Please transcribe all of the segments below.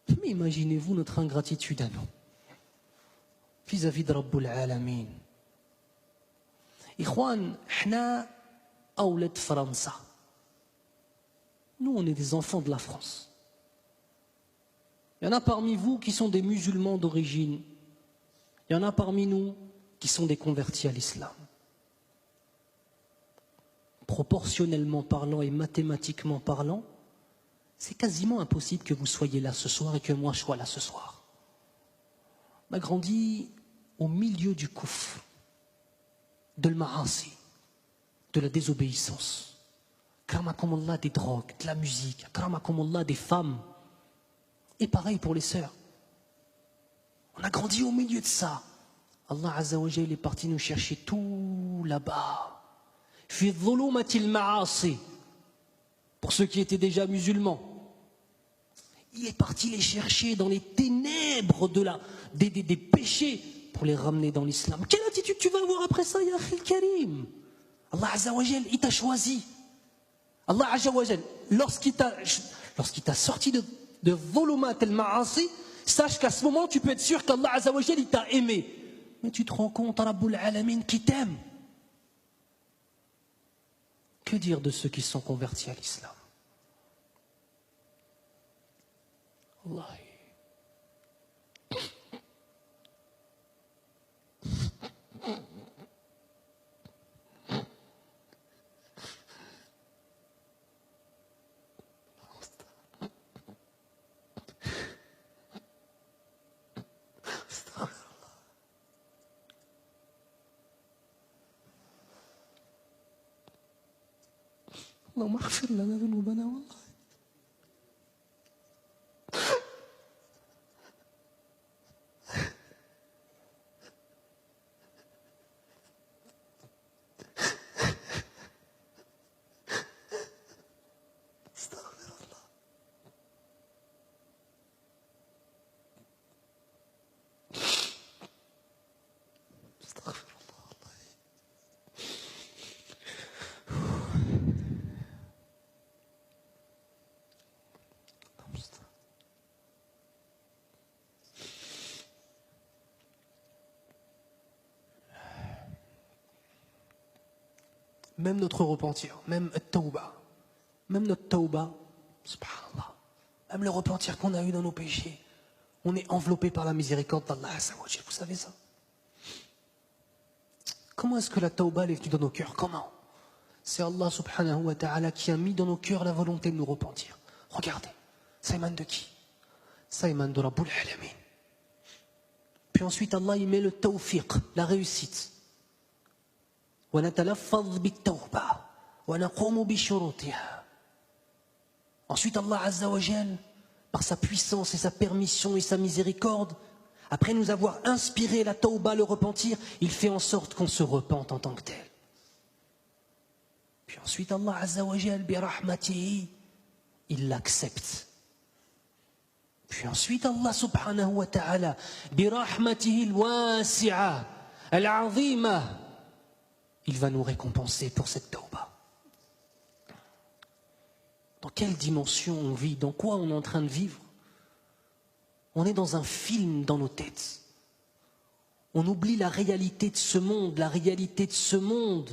Mais imaginez-vous notre ingratitude à nous, vis-à-vis de Rabbul Alamin. Ikhwan, hna awlad França. Nous, on est des enfants de la France. Il y en a parmi vous qui sont des musulmans d'origine. Il y en a parmi nous qui sont des convertis à l'islam. Proportionnellement parlant et mathématiquement parlant, c'est quasiment impossible que vous soyez là ce soir et que moi je sois là ce soir. On a grandi au milieu du koufr, de l'ma'asi, de la désobéissance. Akramakumullah, des drogues, de la musique, akramakumullah, des femmes. Et pareil pour les sœurs. On a grandi au milieu de ça. Allah Azza wa Jalla est parti nous chercher tout là-bas. Fi dhulumatil ma'asi. Pour ceux qui étaient déjà musulmans. Il est parti les chercher dans les ténèbres des péchés pour les ramener dans l'islam. Quelle attitude tu vas avoir après ça, ya Akhil Karim? Allah Azza wa Jalla, il t'a choisi. Allah Azza wa Jalla, lorsqu'il t'a sorti de dhulumat al-ma'asi, sache qu'à ce moment, tu peux être sûr qu'Allah Azza wa Jalla, il t'a aimé. Mais tu te rends compte, Rabbul Alamin qui t'aime. Que dire de ceux qui sont convertis à l'islam? Wallahi. اللهم اغفر لنا ذنوبنا والله. Même notre repentir, même tawba, même notre tawba, subhanallah, même le repentir qu'on a eu dans nos péchés, on est enveloppé par la miséricorde d'Allah. Vous savez ça? Comment est-ce que la tawba est venue dans nos cœurs? Comment? C'est Allah subhanahu wa ta'ala qui a mis dans nos cœurs la volonté de nous repentir. Regardez, ça émane de qui? Ça émane de Rabbul Alamin. Puis ensuite Allah il met le tawfiq, la réussite. Ensuite Allah Azza wa Jal, par sa puissance et sa permission et sa miséricorde, après nous avoir inspiré la tawba, le repentir, il fait en sorte qu'on se repente en tant que tel. Puis ensuite Allah Azza wa Jal, bi rahmatihi, il l'accepte. Puis ensuite Allah subhanahu wa ta'ala, bi rahmatihi al-wasi'a, al-'azima, il va nous récompenser pour cette tawba. Dans quelle dimension on vit? Dans quoi on est en train de vivre? On est dans un film dans nos têtes. On oublie la réalité de ce monde, la réalité de ce monde.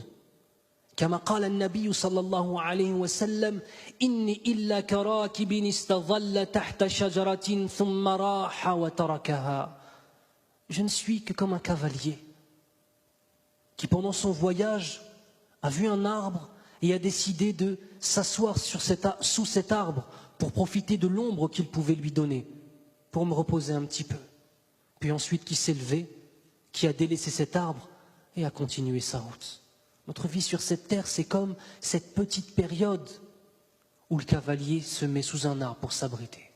كما قال النبي صلى الله عليه وسلم إني إلا كراكب استظل تحت شجرة ثم راح وتركها. Je ne suis que comme un cavalier qui pendant son voyage a vu un arbre et a décidé de s'asseoir sous cet arbre pour profiter de l'ombre qu'il pouvait lui donner, pour me reposer un petit peu. Puis ensuite qui s'est levé, qui a délaissé cet arbre et a continué sa route. Notre vie sur cette terre, c'est comme cette petite période où le cavalier se met sous un arbre pour s'abriter.